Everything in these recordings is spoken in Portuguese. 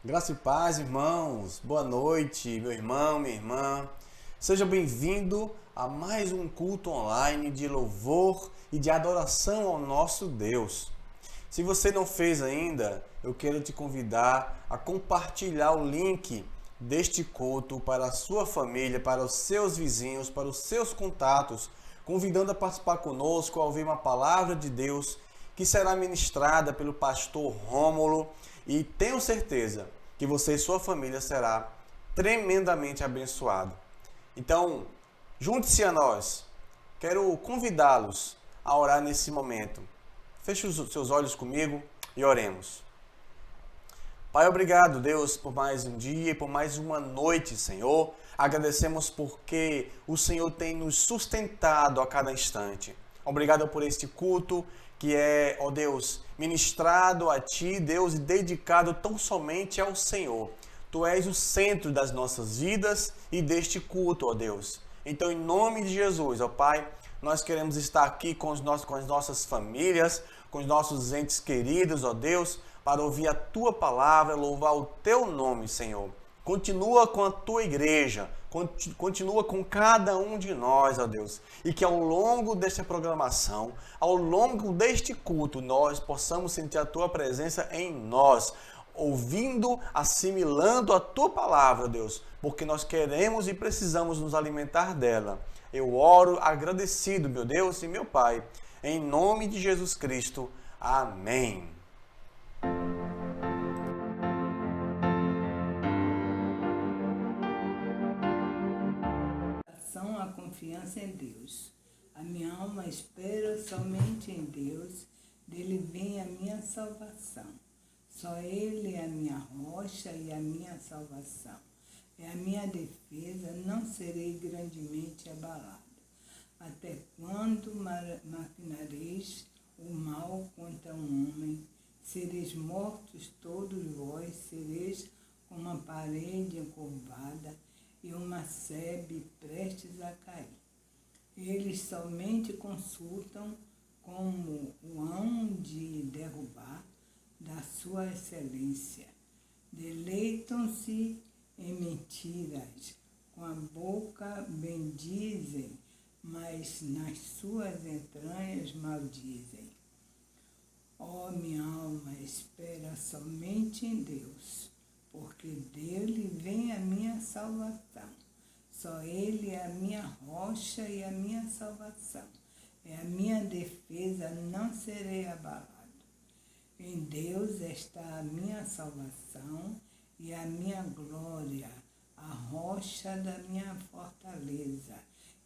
Graça e paz, irmãos. Boa noite, meu irmão, minha irmã. Seja bem-vindo a mais um culto online de louvor e de adoração ao nosso Deus. Se você não fez ainda, eu quero te convidar a compartilhar o link deste culto para a sua família, para os seus vizinhos, para os seus contatos, convidando a participar conosco, a ouvir uma palavra de Deus que será ministrada pelo pastor Rômulo, e tenho certeza que você e sua família será tremendamente abençoado. Então, junte-se a nós. Quero convidá-los a orar nesse momento. Feche os seus olhos comigo e oremos. Pai, obrigado, Deus, por mais um dia e por mais uma noite, Senhor. Agradecemos porque o Senhor tem nos sustentado a cada instante. Obrigado por este culto que é, ó Deus, ministrado a Ti, Deus, e dedicado tão somente ao Senhor. Tu és o centro das nossas vidas e deste culto, ó Deus. Então, em nome de Jesus, ó Pai, nós queremos estar aqui com as nossas famílias, com os nossos entes queridos, ó Deus, para ouvir a Tua palavra, louvar o Teu nome, Senhor. Continua com a Tua igreja, continua com cada um de nós, ó Deus. E que ao longo desta programação, ao longo deste culto, nós possamos sentir a Tua presença em nós, ouvindo, assimilando a Tua palavra, Deus, porque nós queremos e precisamos nos alimentar dela. Eu oro agradecido, meu Deus e meu Pai, em nome de Jesus Cristo. Amém. A confiança em Deus. A minha alma espera somente em Deus, dele vem a minha salvação. Só Ele é a minha rocha e a minha salvação. É a minha defesa, não serei grandemente abalado. Até quando maquinareis o mal contra um homem? Sereis mortos todos vós, sereis como uma parede encurvada e uma sebe prestes a cair. Eles somente consultam como o hão de derrubar da sua excelência. Deleitam-se em mentiras, com a boca bendizem, mas nas suas entranhas maldizem. Ó minha alma, espera somente em Deus, porque dele vem a minha salvação. Só ele é a minha rocha e a minha salvação. É a minha defesa, não serei abalado. Em Deus está a minha salvação e a minha glória, a rocha da minha fortaleza,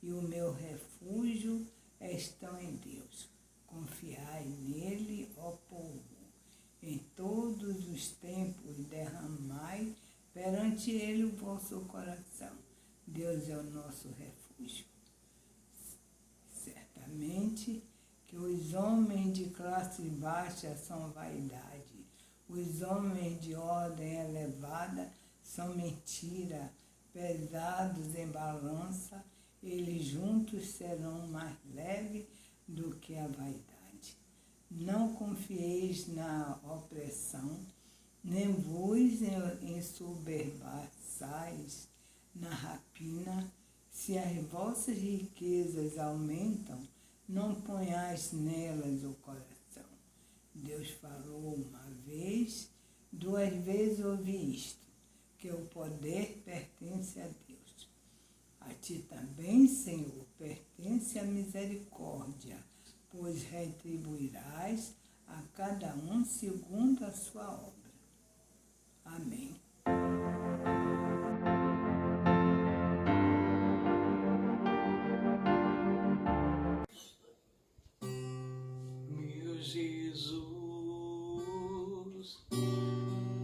e o meu refúgio estão em Deus. Confiai nele, ó povo. Em todos os tempos derramai perante ele o vosso coração. Deus é o nosso refúgio. Certamente que os homens de classe baixa são vaidade, os homens de ordem elevada são mentira, pesados em balança, eles juntos serão mais leves do que a vaidade. Não confieis na opressão, nem vos ensoberbaçais na rapina. Se as vossas riquezas aumentam, não ponhais nelas o coração. Deus falou uma vez, 2 vezes ouvi isto, que o poder pertence a Deus. A ti também, Senhor, pertence a misericórdia, pois retribuirás a cada um segundo a sua obra. Amém. Meu Jesus,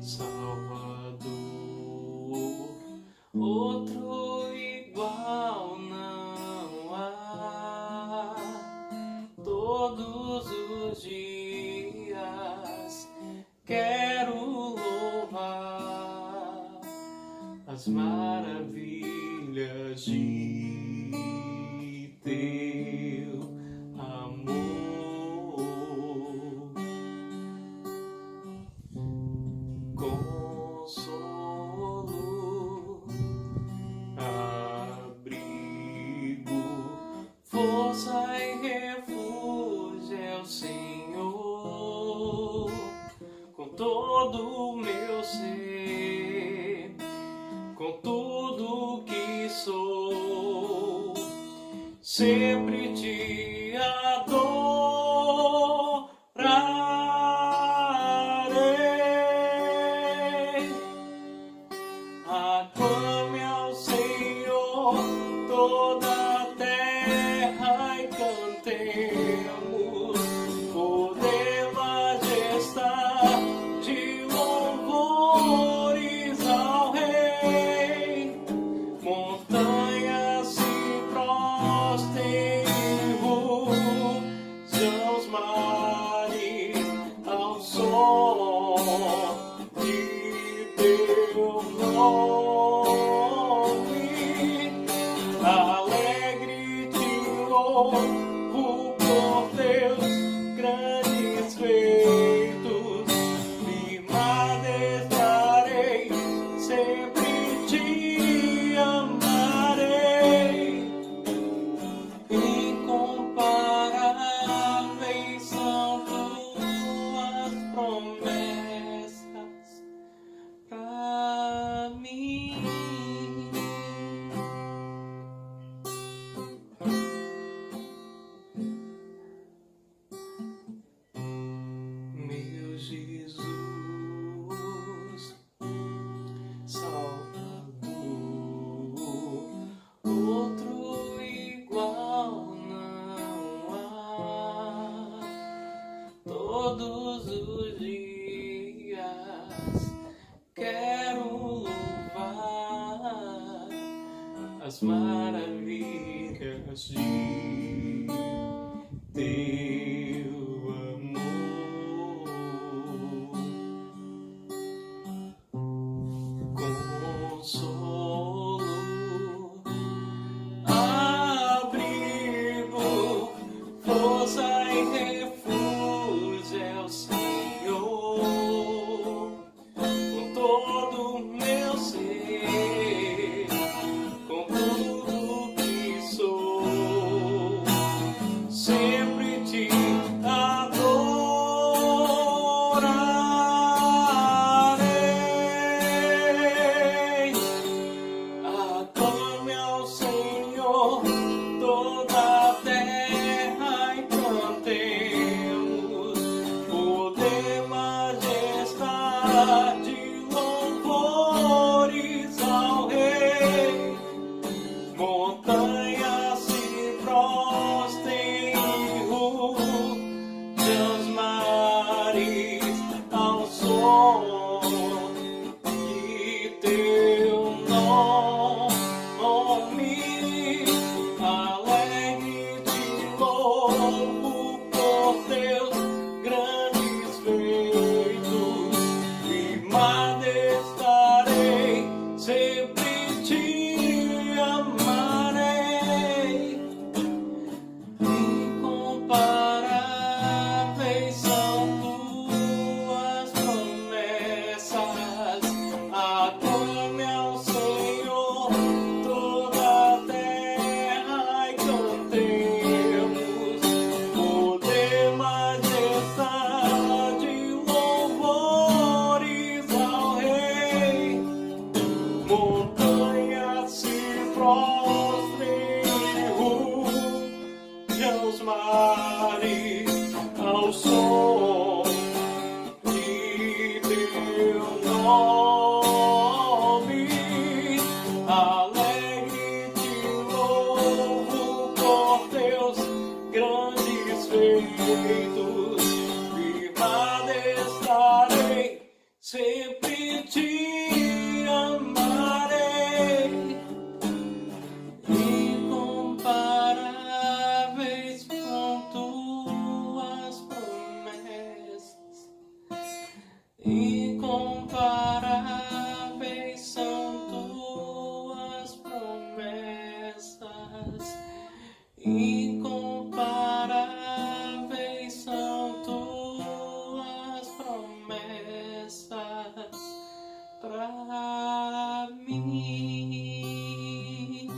Salvador, outro igual não há. Todos os dias quero louvar as maravilhas de teu amor. refúgio é o Senhor, com todo o meu ser, com tudo que sou, sempre te adorarei. Aclame ao Senhor toda a terra e cantemos poder, majestade, louvores ao Rei. Montanhas se prostrem, rujam os mares ao som de teu nome. Alegre te louvo por teus grandes feitos, me adestrarei, sempre te amarei. Incomparáveis são tuas promessas pra mim. Meu Jesus, Salvador, outro igual não há. Todos os dias quero louvar as maravilhas de teu amor. Consolo, abrigo, força e refúgio é o Senhor, com todo o meu ser, com tudo que sou, sempre te adorarei. Aclame ao Senhor toda a terra e cantemos poder, majestade, louvores ao Rei. Montanhas se prostrem, rujam os mares ao som de teu nome. Alegre te louvo por teus grandes feitos, me adestrarei, sempre te amarei. Incomparáveis são tuas promessas. Aclame ao Senhor toda a terra e cantemos poder, majestade, louvores ao Rei. Montanhas se prostrem, rujam os mares ao som de teu nome. Alegre te louvo por teus grandes feitos, me adestrarei, sempre te amarei. Incomparáveis são tuas promessas, incomparáveis são tuas promessas, incomparáveis são tuas promessas pra mim.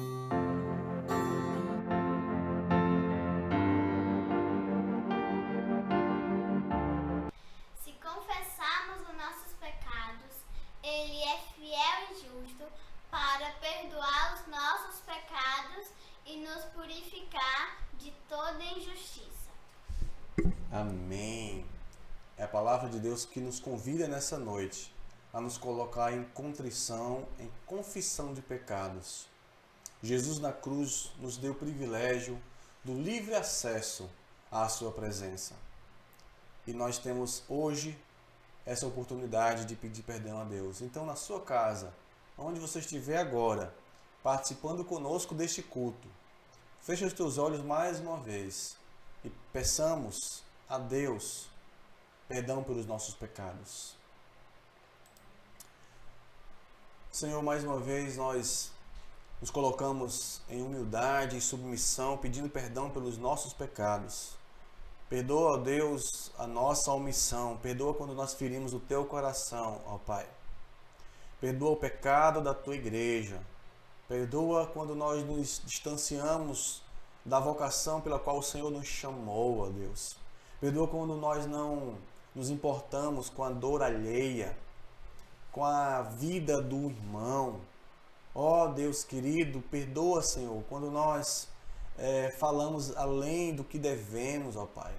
Amém. É a palavra de Deus que nos convida nessa noite a nos colocar em contrição, em confissão de pecados. Jesus na cruz nos deu o privilégio do livre acesso à sua presença. E nós temos hoje essa oportunidade de pedir perdão a Deus. Então, na sua casa, onde você estiver agora, participando conosco deste culto, feche os teus olhos mais uma vez e peçamos a Deus perdão pelos nossos pecados. Senhor, mais uma vez nós nos colocamos em humildade e submissão, pedindo perdão pelos nossos pecados. Perdoa, ó Deus, a nossa omissão. Perdoa quando nós ferimos o Teu coração, ó Pai. Perdoa o pecado da Tua igreja. Perdoa quando nós nos distanciamos da vocação pela qual o Senhor nos chamou, ó Deus. Perdoa quando nós não nos importamos com a dor alheia, com a vida do irmão. Ó Deus querido, perdoa, Senhor, quando nós falamos além do que devemos, ó Pai.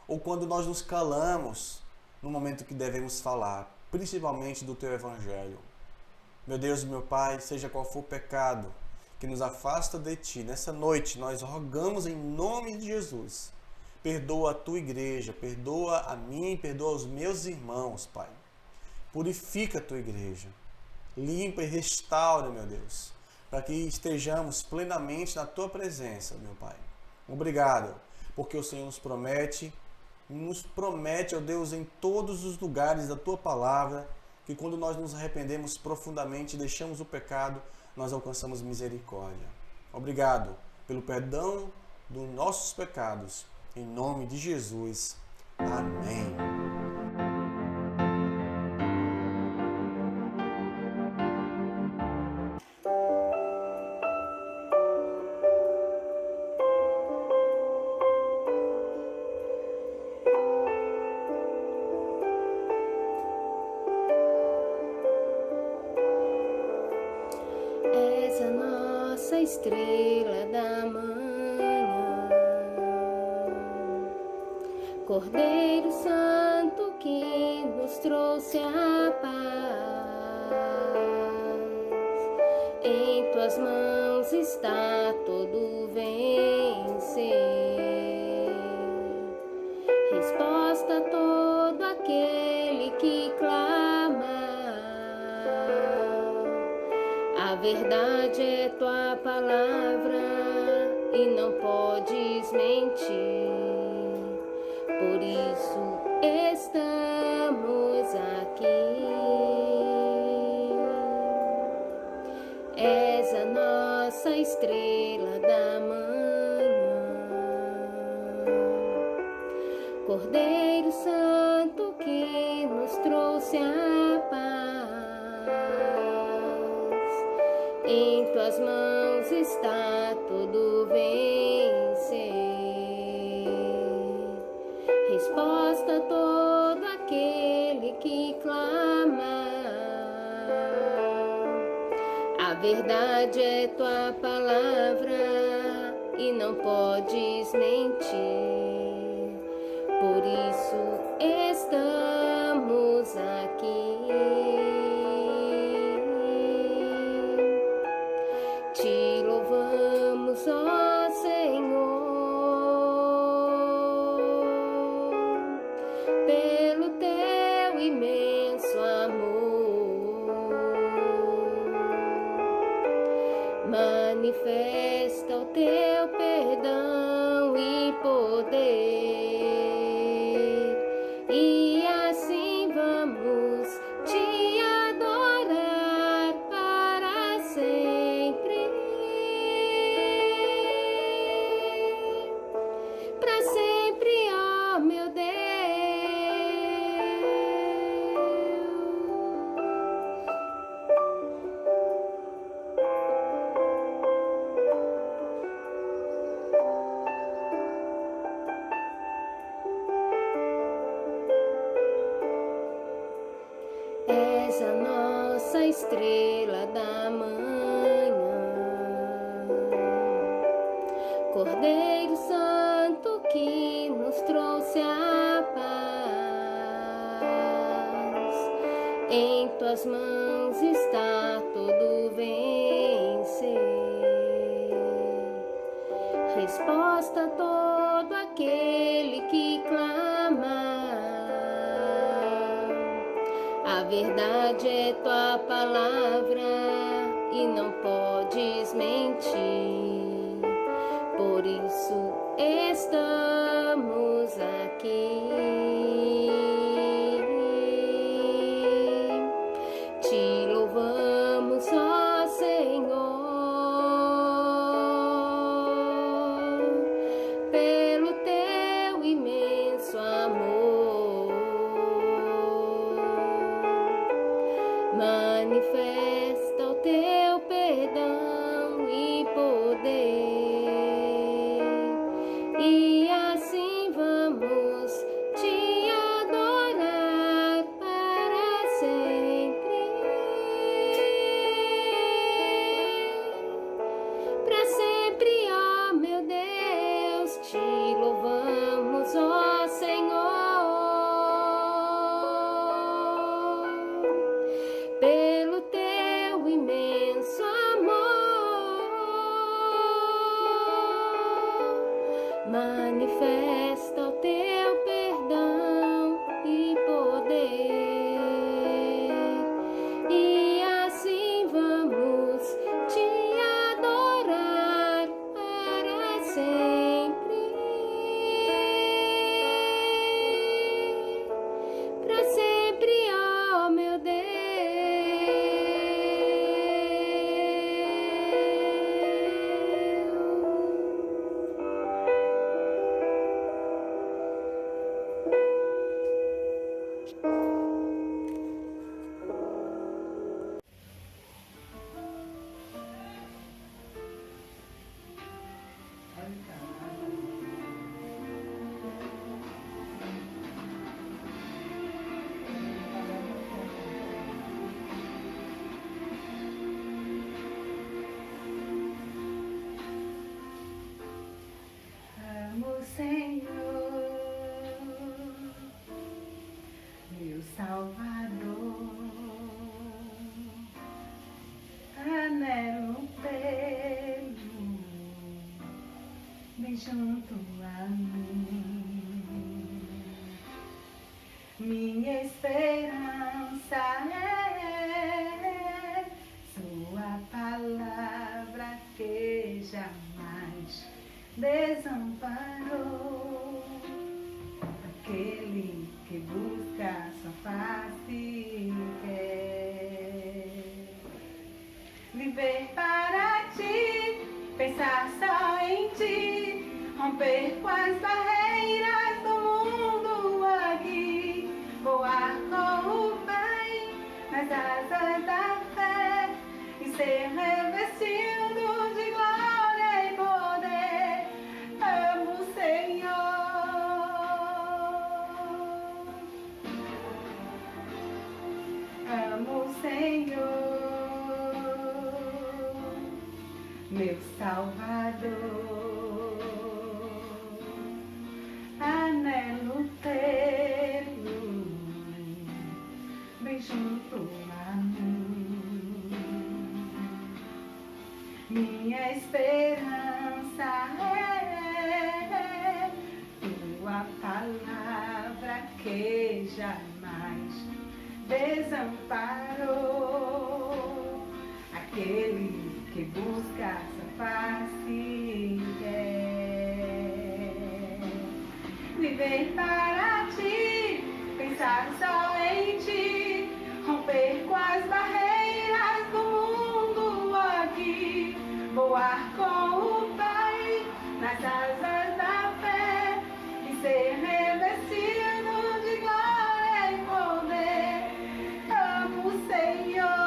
Ou quando nós nos calamos no momento que devemos falar, principalmente do Teu Evangelho. Meu Deus e meu Pai, seja qual for o pecado que nos afasta de Ti, nessa noite nós rogamos em nome de Jesus. Perdoa a Tua igreja, perdoa a mim, perdoa os meus irmãos, Pai. Purifica a Tua igreja. Limpa e restaura, meu Deus, para que estejamos plenamente na Tua presença, meu Pai. Obrigado, porque o Senhor nos promete, ó Deus, em todos os lugares da Tua palavra, que quando nós nos arrependemos profundamente e deixamos o pecado, nós alcançamos misericórdia. Obrigado pelo perdão dos nossos pecados, em nome de Jesus. Amém. És a nossa estrela da manhã, Cordeiro Santo que nos trouxe a paz. Em Tuas mãos está todo vencer, resposta a todo aquele que clama. A verdade é Tua palavra e não podes mentir. Por isso estamos aqui. És a nossa estrela da manhã, Cordeiro Santo que nos trouxe a paz. Em Tuas mãos está todo vencer, resposta a todo aquele que clama. A verdade é Tua palavra e não podes mentir. Por isso estamos aqui. Te louvamos, ó Senhor, pelo Teu imenso amor. Manifesta o Teu perdão e poder, e assim vamos Te adorar para sempre. Para sempre, ó meu Deus. És a nossa estrela da manhã, Cordeiro Santo que nos trouxe a Em tuas mãos está todo vencer. Resposta a todo aquele que clama. A verdade é tua palavra e não podes mentir. Por isso estamos aqui. Te louvamos, ó Senhor, pelo teu imenso amor. Manifesta o teu perdão e poder, e assim vamos te adorar para sempre. Para sempre, ó meu Deus, te louvamos, ó Senhor, pelo teu imenso amor. Manifesta o teu perdão e poder, e assim vamos te adorar para sempre. Para sempre, ó meu Deus. Amo o Senhor, meu Salvador, anelo pelo bem junto a mim. Minha esperança é sua palavra que jamais desamparou. Aquele que busca sua face e quer viver para ti, pensar só em ti, romper com as barreiras do mundo aqui, voar com o Pai nas asas da fé e ser revestido de glória e poder. Amo o Senhor, amo o Senhor, meu Salvador, anelo tê-lo bem junto a mim. Minha esperança é tua palavra que jamais desamparou. Aquele que busca sua face e quer viver para ti, pensar só em ti, romper com as barreiras do mundo aqui, voar com o Pai nas asas da fé e ser revestido de glória e poder. Amo o Senhor.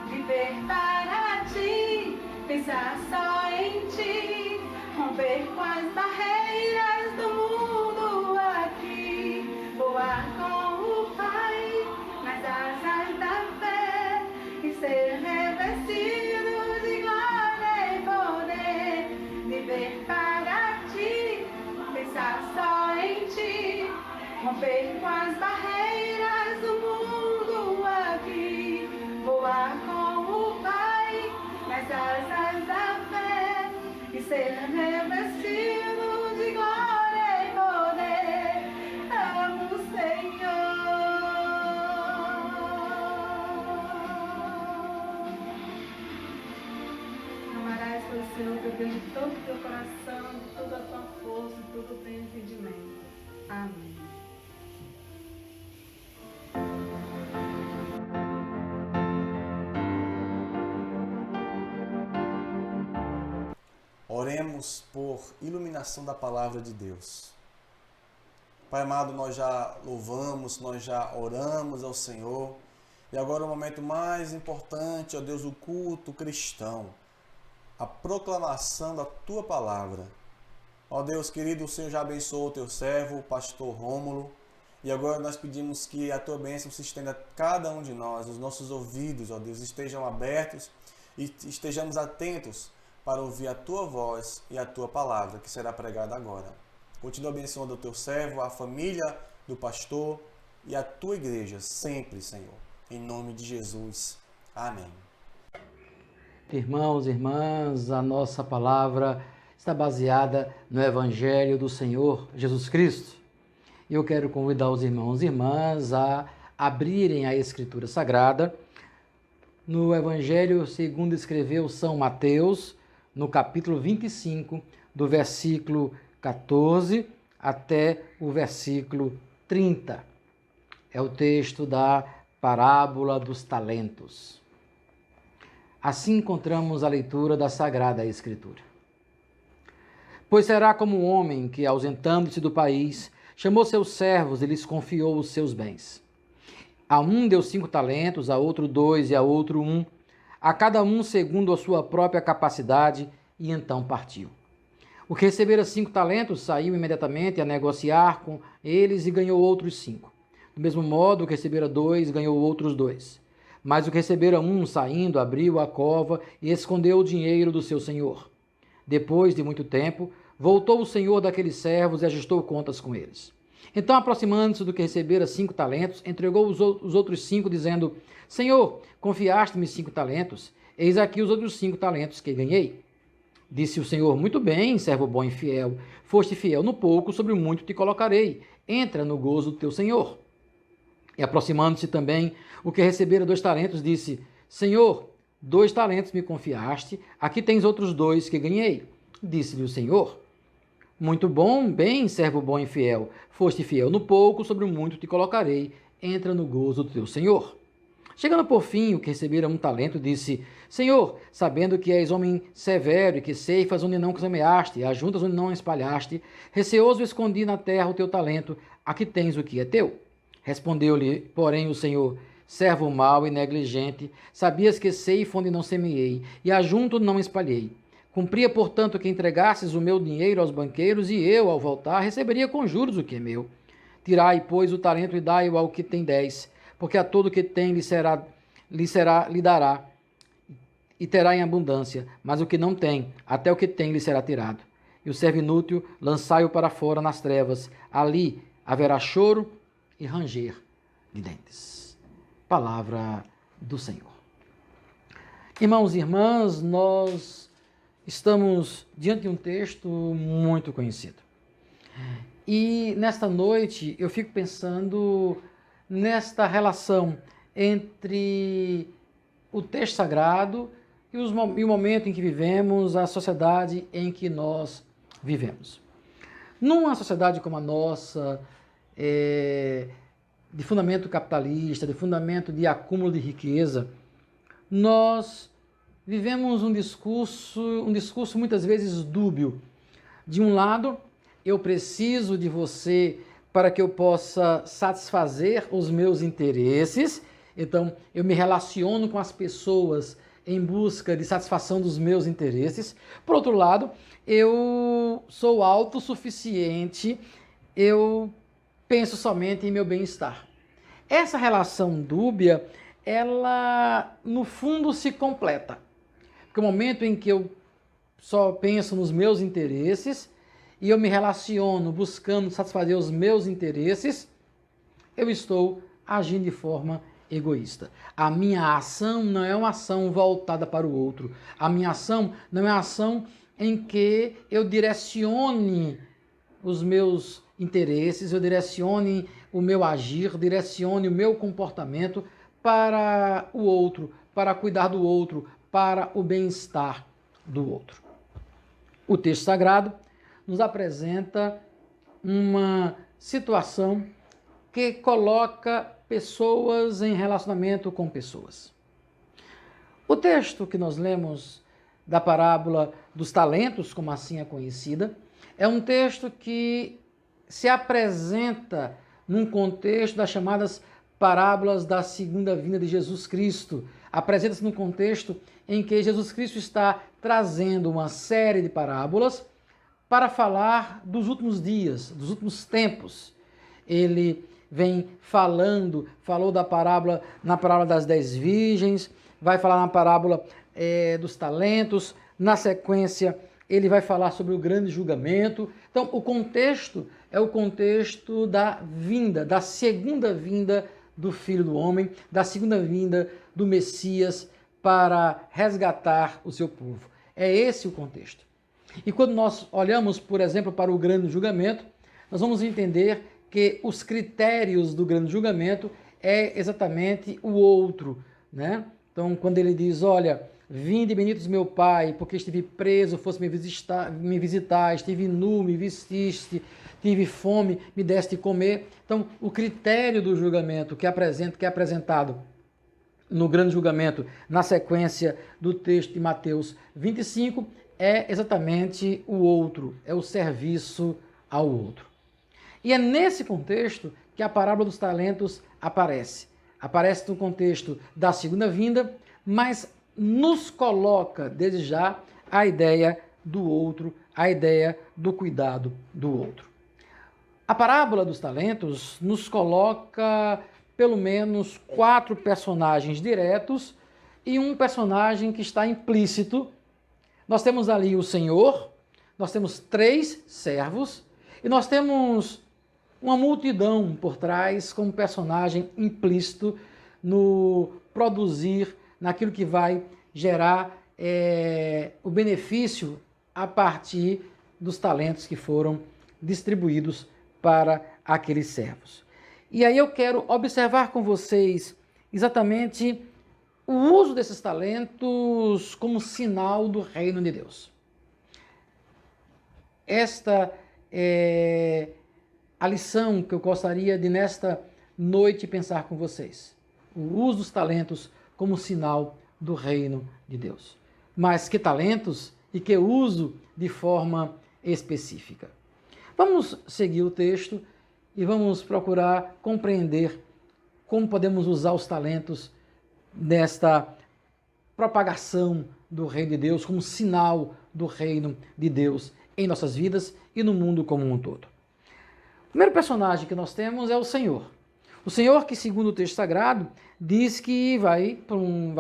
Viver para ti, pensar só em ti, romper com as barreiras do mundo aqui, voar com o Pai romper com as barreiras do mundo aqui, voar com o Pai nas asas da fé e ser revestido de glória e poder. Amo o Senhor. Amarás o Senhor teu Deus de todo o teu coração, de toda a tua força, de todo o teu entendimento. Amém. Oremos por iluminação da palavra de Deus. Pai amado, nós já louvamos, nós já oramos ao Senhor. E agora o momento mais importante, ó Deus, o culto cristão. A proclamação da Tua palavra. Ó Deus querido, o Senhor já abençoou o Teu servo, o pastor Rômulo. E agora nós pedimos que a Tua bênção se estenda a cada um de nós, os nossos ouvidos, ó Deus, estejam abertos e estejamos atentos para ouvir a Tua voz e a Tua palavra, que será pregada agora. Continua abençoando o Teu servo, a família do pastor e a Tua igreja, sempre, Senhor. Em nome de Jesus. Amém. Irmãos e irmãs, a nossa palavra está baseada no Evangelho do Senhor Jesus Cristo. Eu quero convidar os irmãos e irmãs a abrirem a Escritura Sagrada no Evangelho segundo escreveu São Mateus, no capítulo 25, do versículo 14 até o versículo 30. É o texto da parábola dos talentos. Assim encontramos a leitura da Sagrada Escritura. Pois será como um homem que, ausentando-se do país, chamou seus servos e lhes confiou os seus bens. A um deu 5 talentos, a outro 2 e a outro 1, a cada um segundo a sua própria capacidade, e então partiu. O que recebera 5 talentos saiu imediatamente a negociar com eles e ganhou outros 5. Do mesmo modo, o que recebera 2 ganhou outros 2. Mas o que recebera 1, saindo, abriu a cova e escondeu o dinheiro do seu senhor. Depois de muito tempo, voltou o senhor daqueles servos e ajustou contas com eles. Então, aproximando-se do que recebera 5 talentos, entregou os outros 5, dizendo: Senhor, confiaste-me 5 talentos, eis aqui os outros 5 talentos que ganhei. Disse o Senhor: Muito bem, servo bom e fiel, foste fiel no pouco, sobre o muito te colocarei, entra no gozo do teu senhor. E aproximando-se também o que recebera 2 talentos, disse: Senhor, 2 talentos me confiaste, aqui tens outros 2 que ganhei. Disse-lhe o Senhor: Muito bom, bem, servo bom e fiel, foste fiel no pouco, sobre o muito te colocarei, entra no gozo do teu senhor. Chegando por fim, o que recebera 1 talento, disse: Senhor, sabendo que és homem severo e que ceifas onde não semeaste, e ajuntas onde não espalhaste, receoso escondi na terra o teu talento, aqui tens o que é teu. Respondeu-lhe, porém, o Senhor: Servo mau e negligente, sabias que ceifo onde não semeei, e ajunto onde não espalhei. Cumpria, portanto, que entregasses o meu dinheiro aos banqueiros, e eu, ao voltar, receberia com juros o que é meu. Tirai, pois, o talento e dai-o ao que tem 10, porque a todo que tem lhe dará, e terá em abundância, mas o que não tem, até o que tem lhe será tirado. E o servo inútil, lançai-o para fora nas trevas, ali haverá choro e ranger de dentes. Palavra do Senhor. Irmãos e irmãs, nós estamos diante de um texto muito conhecido. E nesta noite eu fico pensando nesta relação entre o texto sagrado e o momento em que vivemos, a sociedade em que nós vivemos. Numa sociedade como a nossa, de fundamento capitalista, de fundamento de acúmulo de riqueza, nós vivemos um discurso muitas vezes dúbio. De um lado, eu preciso de você para que eu possa satisfazer os meus interesses, então eu me relaciono com as pessoas em busca de satisfação dos meus interesses. Por outro lado, eu sou autossuficiente, eu penso somente em meu bem-estar. Essa relação dúbia, ela no fundo se completa. Porque o momento em que eu só penso nos meus interesses e eu me relaciono buscando satisfazer os meus interesses, eu estou agindo de forma egoísta. A minha ação não é uma ação voltada para o outro. A minha ação não é uma ação em que eu direcione os meus interesses, eu direcione o meu agir, direcione o meu comportamento para o outro, para cuidar do outro, para o bem-estar do outro. O texto sagrado nos apresenta uma situação que coloca pessoas em relacionamento com pessoas. O texto que nós lemos da parábola dos talentos, como assim é conhecida, é um texto que se apresenta num contexto das chamadas parábolas da segunda vinda de Jesus Cristo. Apresenta-se num contexto em que Jesus Cristo está trazendo uma série de parábolas para falar dos últimos dias, dos últimos tempos. Ele vem falou da parábola, na parábola das 10 virgens, vai falar na parábola dos talentos, na sequência ele vai falar sobre o grande julgamento. Então o contexto é o contexto da vinda, da segunda vinda do Filho do Homem, da segunda vinda do Messias para resgatar o seu povo. É esse o contexto. E quando nós olhamos, por exemplo, para o grande julgamento, nós vamos entender que os critérios do grande julgamento é exatamente o outro, né? Então, quando ele diz, olha, vinde benditos meu Pai, porque estive preso, fosse me visitar, estive nu, me vestiste, tive fome, me deste comer. Então, o critério do julgamento que é apresentado no grande julgamento, na sequência do texto de Mateus 25, é exatamente o outro, é o serviço ao outro. E é nesse contexto que a parábola dos talentos aparece. Aparece no contexto da segunda vinda, mas nos coloca desde já a ideia do outro, a ideia do cuidado do outro. A parábola dos talentos nos coloca pelo menos 4 personagens diretos e um personagem que está implícito. Nós temos ali o Senhor, nós temos 3 servos e nós temos uma multidão por trás como personagem implícito no produzir, naquilo que vai gerar o benefício a partir dos talentos que foram distribuídos para aqueles servos. E aí eu quero observar com vocês exatamente o uso desses talentos como sinal do reino de Deus. Esta é a lição que eu gostaria de, nesta noite, pensar com vocês. O uso dos talentos como sinal do reino de Deus. Mas que talentos e que uso de forma específica. Vamos seguir o texto e vamos procurar compreender como podemos usar os talentos nesta propagação do reino de Deus, como sinal do reino de Deus em nossas vidas e no mundo como um todo. O primeiro personagem que nós temos é o Senhor. O Senhor que, segundo o texto sagrado, diz que vai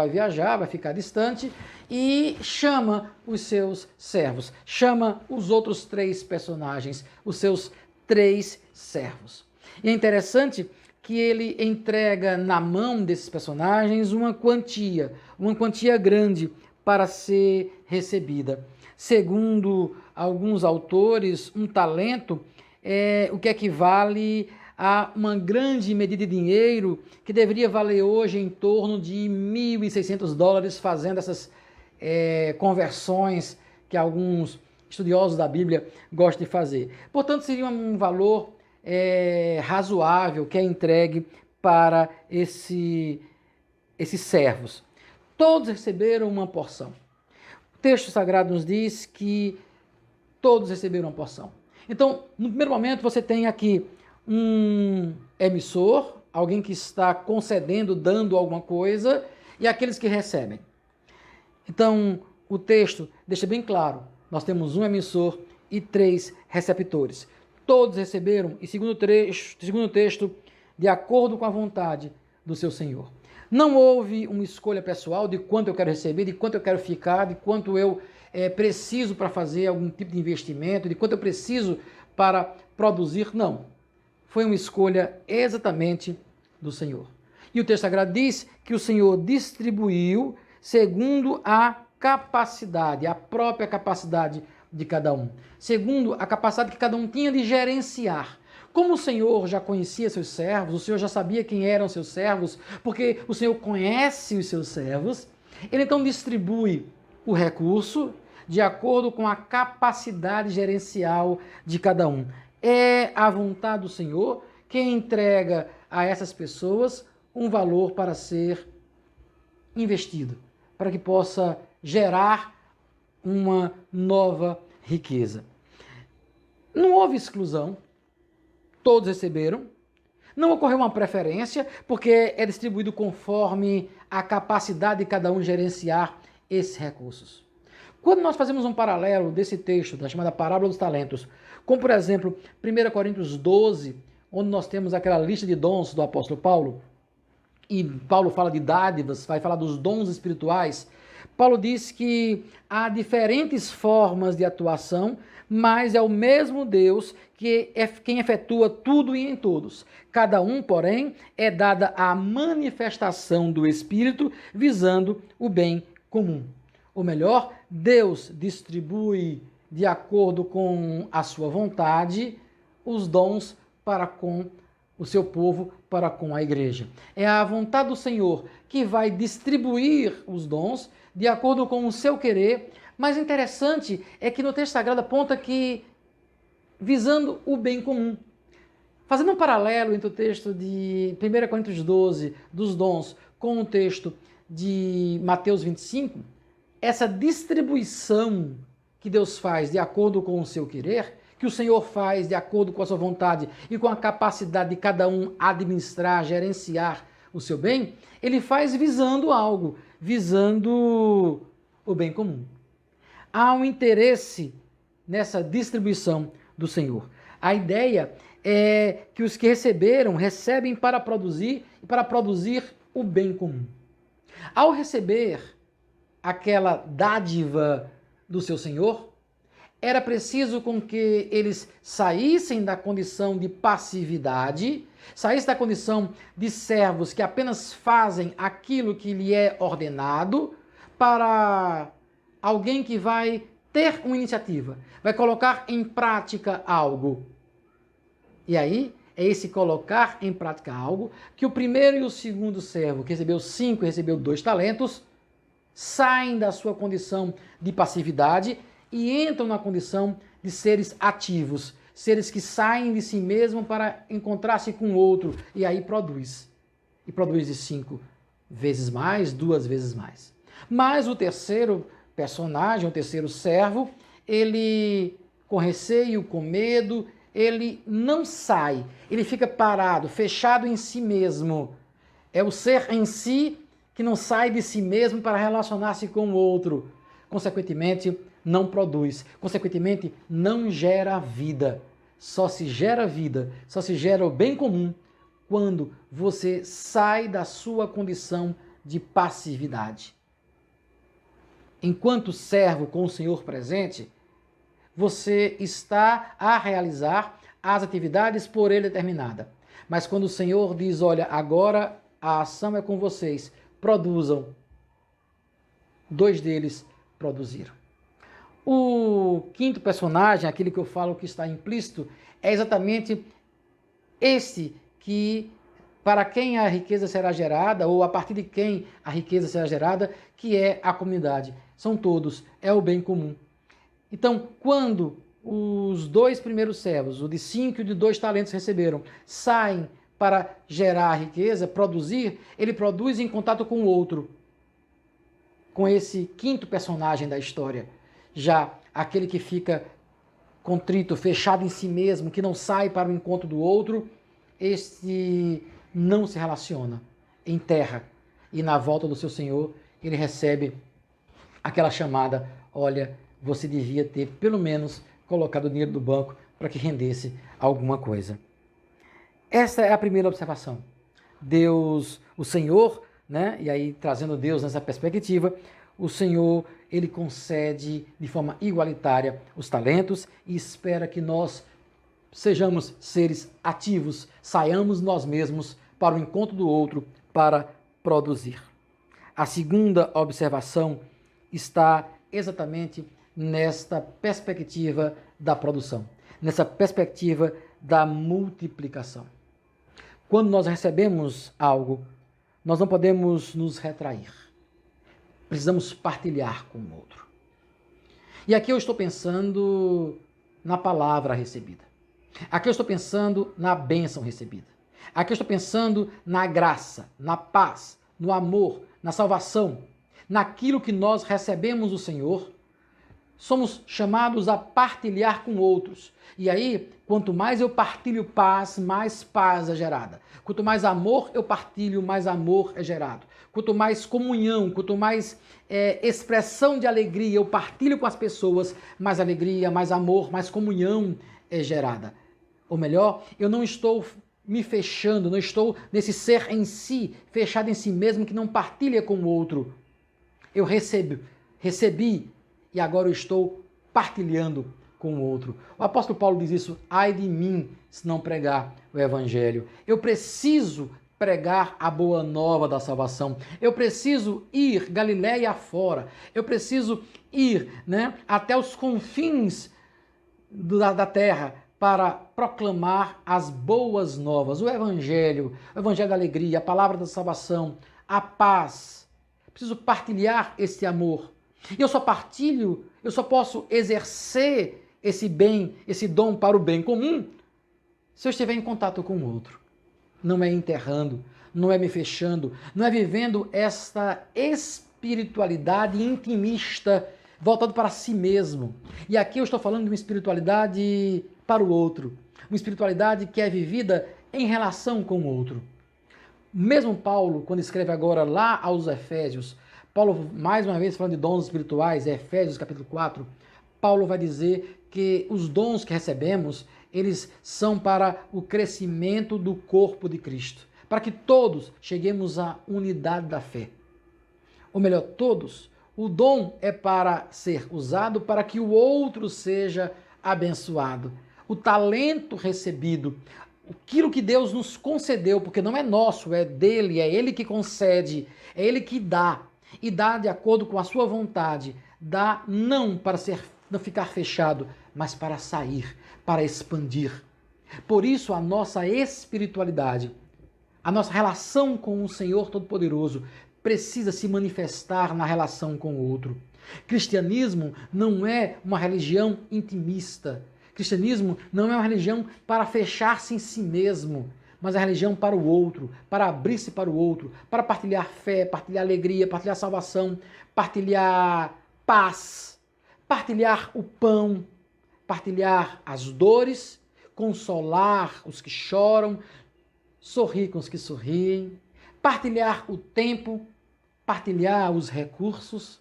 viajar, vai ficar distante e chama os seus servos, chama os outros 3 personagens, os seus 3 servos. E é interessante que ele entrega na mão desses personagens uma quantia grande para ser recebida. Segundo alguns autores, um talento é o que equivale a uma grande medida de dinheiro que deveria valer hoje em torno de $1.600, fazendo essas conversões que alguns estudiosos da Bíblia gostam de fazer. Portanto, seria um valor razoável que é entregue para esses servos. Todos receberam uma porção. O texto sagrado nos diz que todos receberam uma porção. Então, no primeiro momento, você tem aqui um emissor, alguém que está concedendo, dando alguma coisa, e aqueles que recebem. Então, o texto deixa bem claro, nós temos um emissor e 3 receptores. Todos receberam, e segundo o texto, de acordo com a vontade do seu Senhor. Não houve uma escolha pessoal de quanto eu quero receber, de quanto eu quero ficar, de quanto eu preciso para fazer algum tipo de investimento, de quanto eu preciso para produzir, não. foi uma escolha exatamente do Senhor. E o texto sagrado diz que o Senhor distribuiu segundo a capacidade, a própria capacidade de cada um, segundo a capacidade que cada um tinha de gerenciar. Como o Senhor já conhecia seus servos, o Senhor já sabia quem eram seus servos, porque o Senhor conhece os seus servos, ele então distribui o recurso de acordo com a capacidade gerencial de cada um. É a vontade do Senhor que entrega a essas pessoas um valor para ser investido, para que possa gerar uma nova riqueza. Não houve exclusão, todos receberam. Não ocorreu uma preferência, porque é distribuído conforme a capacidade de cada um gerenciar esses recursos. Quando nós fazemos um paralelo desse texto, da chamada Parábola dos Talentos, como por exemplo, 1 Coríntios 12, onde nós temos aquela lista de dons do apóstolo Paulo, e Paulo fala de dádivas, vai falar dos dons espirituais, Paulo diz que há diferentes formas de atuação, mas é o mesmo Deus que é quem efetua tudo e em todos. Cada um, porém, é dada a manifestação do Espírito visando o bem comum. Ou melhor, Deus distribui de acordo com a sua vontade os dons para com o seu povo, para com a igreja. É a vontade do Senhor que vai distribuir os dons de acordo com o seu querer, mas interessante é que no texto sagrado aponta que visando o bem comum. Fazendo um paralelo entre o texto de 1 Coríntios 12, dos dons, com o texto de Mateus 25, essa distribuição que Deus faz de acordo com o seu querer, que o Senhor faz de acordo com a sua vontade e com a capacidade de cada um administrar, gerenciar o seu bem, ele faz visando algo, visando o bem comum. Há um interesse nessa distribuição do Senhor. A ideia é que os que receberam, recebem para produzir e para produzir o bem comum. Ao receber aquela dádiva do seu Senhor, era preciso com que eles saíssem da condição de passividade, saíssem da condição de servos que apenas fazem aquilo que lhe é ordenado, para alguém que vai ter uma iniciativa, vai colocar em prática algo. E aí, é esse colocar em prática algo que o primeiro e o segundo servo, que recebeu 5 e recebeu 2 talentos, saem da sua condição de passividade e entram na condição de seres ativos, seres que saem de si mesmo para encontrar-se com outro, e aí produz. E produz de 5 vezes mais, 2 vezes mais. Mas o terceiro personagem, o terceiro servo, ele, com receio, com medo, ele não sai, ele fica parado, fechado em si mesmo. É o ser em si que não sai de si mesmo para relacionar-se com o outro. Consequentemente, não produz. Consequentemente, não gera vida. Só se gera vida, só se gera o bem comum quando você sai da sua condição de passividade. Enquanto servo com o Senhor presente, você está a realizar as atividades por ele determinada. Mas quando o Senhor diz, olha, agora a ação é com vocês, produzam, 2 deles produziram. O quinto personagem, aquele que eu falo que está implícito, é exatamente esse que, para quem a riqueza será gerada, ou a partir de quem a riqueza será gerada, que é a comunidade. São todos, é o bem comum. Então, quando os 2 primeiros servos, o de 5 e o de 2 talentos receberam, saem para gerar a riqueza, produzir, ele produz em contato com o outro, com esse quinto personagem da história. Já aquele que fica contrito, fechado em si mesmo, que não sai para o encontro do outro, este não se relaciona, enterra. E na volta do seu Senhor, ele recebe aquela chamada, olha, você devia ter pelo menos colocado o dinheiro do banco para que rendesse alguma coisa. Essa é a primeira observação. Deus, o Senhor, né? E aí trazendo Deus nessa perspectiva, o Senhor, ele concede de forma igualitária os talentos e espera que nós sejamos seres ativos, saiamos nós mesmos para o encontro do outro para produzir. A segunda observação está exatamente nesta perspectiva da produção, nessa perspectiva da multiplicação. Quando nós recebemos algo, nós não podemos nos retrair. Precisamos partilhar com o outro. E aqui eu estou pensando na palavra recebida. Aqui eu estou pensando na bênção recebida. Aqui eu estou pensando na graça, na paz, no amor, na salvação, naquilo que nós recebemos do Senhor. Somos chamados a partilhar com outros. E aí, quanto mais eu partilho paz, mais paz é gerada. Quanto mais amor eu partilho, mais amor é gerado. Quanto mais comunhão, quanto mais expressão de alegria eu partilho com as pessoas, mais alegria, mais amor, mais comunhão é gerada. Ou melhor, eu não estou me fechando, não estou nesse ser em si, fechado em si mesmo, que não partilha com o outro. Eu recebi e agora eu estou partilhando com o outro. O apóstolo Paulo diz isso: ai de mim se não pregar o evangelho. Eu preciso pregar a boa nova da salvação. Eu preciso ir Galiléia afora. Eu preciso ir, até os confins da terra para proclamar as boas novas, o evangelho da alegria, a palavra da salvação, a paz. Preciso partilhar esse amor. E eu só partilho, eu só posso exercer esse bem, esse dom para o bem comum, se eu estiver em contato com o outro. Não é enterrando, não é me fechando, não é vivendo esta espiritualidade intimista, voltado para si mesmo. E aqui eu estou falando de uma espiritualidade para o outro, uma espiritualidade que é vivida em relação com o outro. Mesmo Paulo, quando escreve agora lá aos Efésios, Paulo, mais uma vez falando de dons espirituais, Efésios capítulo 4, Paulo vai dizer que os dons que recebemos, eles são para o crescimento do corpo de Cristo, para que todos cheguemos à unidade da fé. Ou melhor, todos. O dom é para ser usado para que o outro seja abençoado. O talento recebido, aquilo que Deus nos concedeu, porque não é nosso, é dele, é ele que concede, é ele que dá. E dá de acordo com a sua vontade. Dá não para não ficar fechado, mas para sair, para expandir. Por isso a nossa espiritualidade, a nossa relação com o Senhor Todo-Poderoso precisa se manifestar na relação com o outro. Cristianismo não é uma religião intimista. Cristianismo não é uma religião para fechar-se em si mesmo, mas a religião para o outro, para abrir-se para o outro, para partilhar fé, partilhar alegria, partilhar salvação, partilhar paz, partilhar o pão, partilhar as dores, consolar os que choram, sorrir com os que sorriem, partilhar o tempo, partilhar os recursos.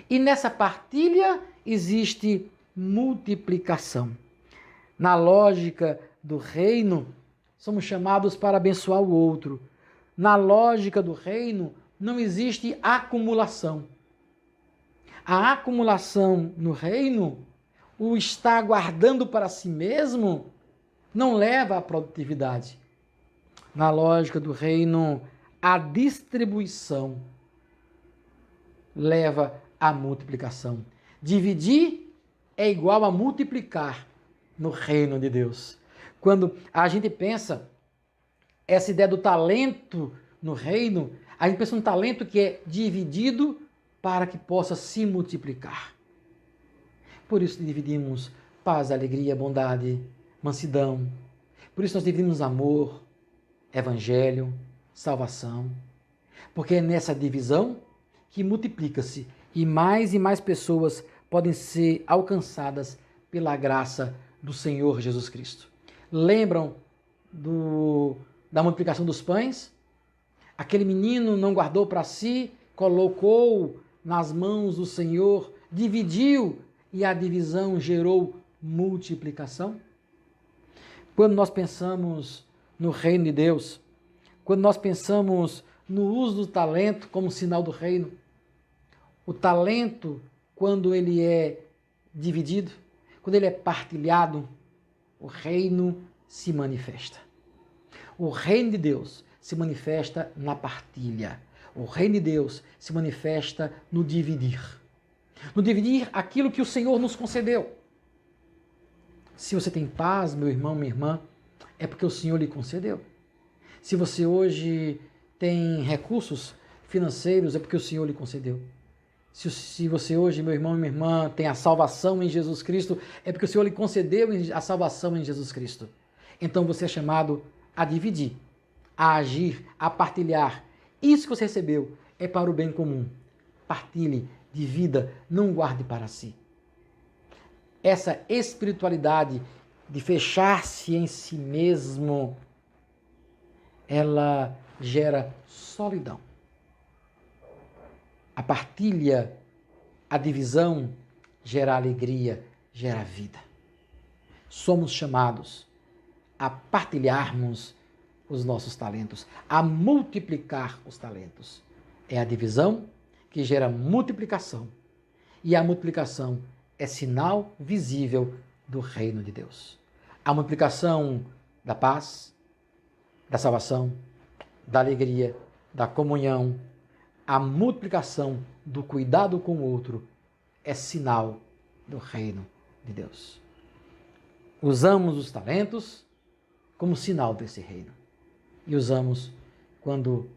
E nessa partilha existe multiplicação. Na lógica do reino, somos chamados para abençoar o outro. Na lógica do reino, não existe acumulação. A acumulação no reino, o estar guardando para si mesmo, não leva à produtividade. Na lógica do reino, a distribuição leva à multiplicação. Dividir é igual a multiplicar no reino de Deus. Quando a gente pensa essa ideia do talento no reino, a gente pensa um talento que é dividido para que possa se multiplicar. Por isso dividimos paz, alegria, bondade, mansidão. Por isso nós dividimos amor, evangelho, salvação. Porque é nessa divisão que multiplica-se e mais pessoas podem ser alcançadas pela graça do Senhor Jesus Cristo. Lembram da multiplicação dos pães? Aquele menino não guardou para si, colocou nas mãos do Senhor, dividiu e a divisão gerou multiplicação. Quando nós pensamos no reino de Deus, quando nós pensamos no uso do talento como sinal do reino, o talento, quando ele é dividido, quando ele é partilhado, o reino se manifesta. O reino de Deus se manifesta na partilha. O reino de Deus se manifesta no dividir. No dividir aquilo que o Senhor nos concedeu. Se você tem paz, meu irmão, minha irmã, é porque o Senhor lhe concedeu. Se você hoje tem recursos financeiros, é porque o Senhor lhe concedeu. Se você hoje, meu irmão e minha irmã, tem a salvação em Jesus Cristo, é porque o Senhor lhe concedeu a salvação em Jesus Cristo. Então você é chamado a dividir, a agir, a partilhar. Isso que você recebeu é para o bem comum. Partilhe, divida, não guarde para si. Essa espiritualidade de fechar-se em si mesmo, ela gera solidão. A partilha, a divisão, gera alegria, gera vida. Somos chamados a partilharmos os nossos talentos, a multiplicar os talentos. É a divisão que gera multiplicação. E a multiplicação é sinal visível do reino de Deus. A multiplicação da paz, da salvação, da alegria, da comunhão, a multiplicação do cuidado com o outro é sinal do reino de Deus. Usamos os talentos como sinal desse reino. E usamos quando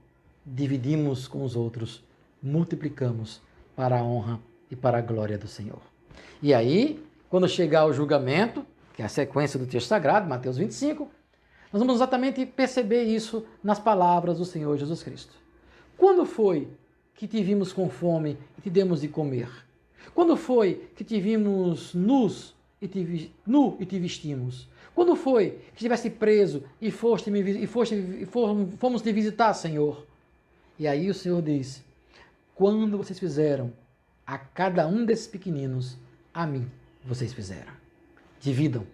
dividimos com os outros, multiplicamos para a honra e para a glória do Senhor. E aí, quando chegar o julgamento, que é a sequência do texto sagrado, Mateus 25, nós vamos exatamente perceber isso nas palavras do Senhor Jesus Cristo. Quando foi que te vimos com fome e te demos de comer? Quando foi que te vimos nu e te vestimos? Quando foi que estivesse preso e fomos te visitar, Senhor? E aí o Senhor diz, quando vocês fizeram a cada um desses pequeninos, a mim vocês fizeram. Dividam.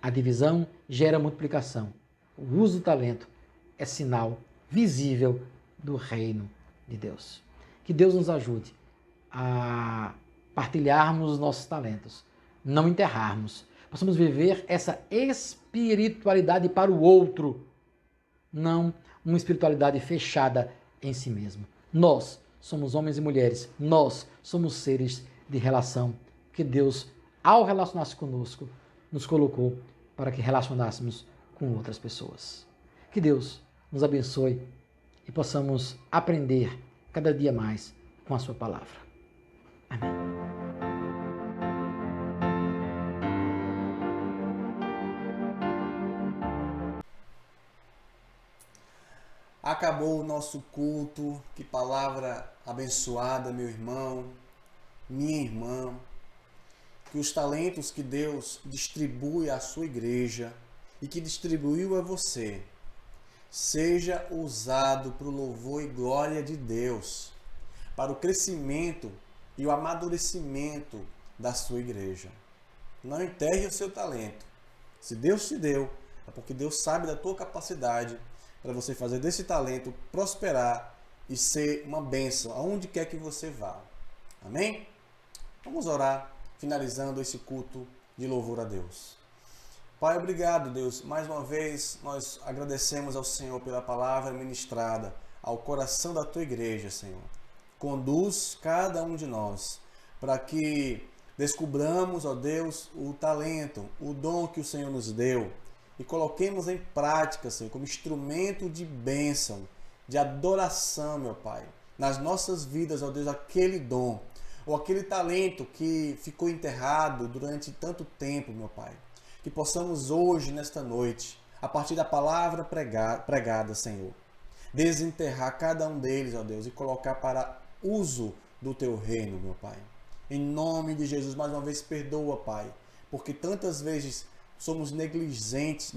A divisão gera multiplicação. O uso do talento é sinal visível do reino de Deus. Que Deus nos ajude a partilharmos os nossos talentos, não enterrarmos. Possamos viver essa espiritualidade para o outro, não uma espiritualidade fechada em si mesmo. Nós somos homens e mulheres, nós somos seres de relação que Deus, ao relacionar-se conosco, nos colocou para que relacionássemos com outras pessoas. Que Deus nos abençoe e possamos aprender cada dia mais com a sua palavra. Amém. Acabou o nosso culto. Que palavra abençoada, meu irmão, minha irmã. Que os talentos que Deus distribui à sua igreja e que distribuiu a você, seja usado para o louvor e glória de Deus, para o crescimento e o amadurecimento da sua igreja. Não enterre o seu talento. Se Deus te deu, é porque Deus sabe da tua capacidade para você fazer desse talento prosperar e ser uma bênção aonde quer que você vá. Amém? Vamos orar, finalizando esse culto de louvor a Deus. Pai, obrigado, Deus. Mais uma vez, nós agradecemos ao Senhor pela palavra ministrada ao coração da tua igreja, Senhor. Conduz cada um de nós para que descubramos, ó Deus, o talento, o dom que o Senhor nos deu e coloquemos em prática, Senhor, como instrumento de bênção, de adoração, meu Pai, nas nossas vidas, ó Deus, aquele dom ou aquele talento que ficou enterrado durante tanto tempo, meu Pai. Que possamos hoje, nesta noite, a partir da palavra pregada, Senhor, desenterrar cada um deles, ó Deus, e colocar para uso do Teu reino, meu Pai. Em nome de Jesus, mais uma vez, perdoa, Pai, porque tantas vezes somos negligentes,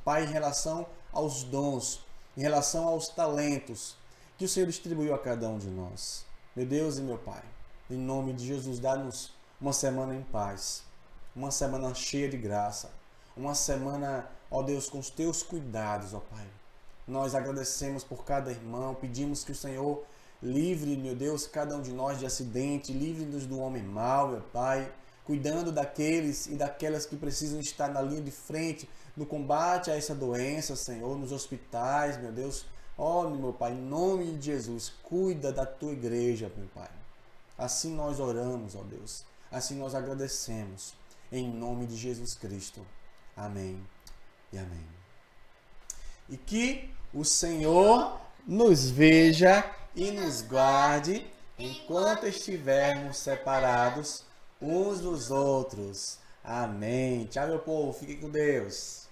Pai, em relação aos dons, em relação aos talentos que o Senhor distribuiu a cada um de nós. Meu Deus e meu Pai, em nome de Jesus, dá-nos uma semana em paz, uma semana cheia de graça, uma semana, ó Deus, com os Teus cuidados, ó Pai. Nós agradecemos por cada irmão, pedimos que o Senhor livre, meu Deus, cada um de nós de acidente, livre-nos do homem mau, meu Pai. cuidando daqueles e daquelas que precisam estar na linha de frente no combate a essa doença, Senhor, nos hospitais, meu Deus. Ó, meu Pai, em nome de Jesus, cuida da tua igreja, meu Pai. Assim nós oramos, ó Deus. Assim nós agradecemos. Em nome de Jesus Cristo. Amém e amém. E que o Senhor nos veja e nos guarde enquanto estivermos separados uns dos outros. Amém. Tchau, meu povo. Fiquem com Deus.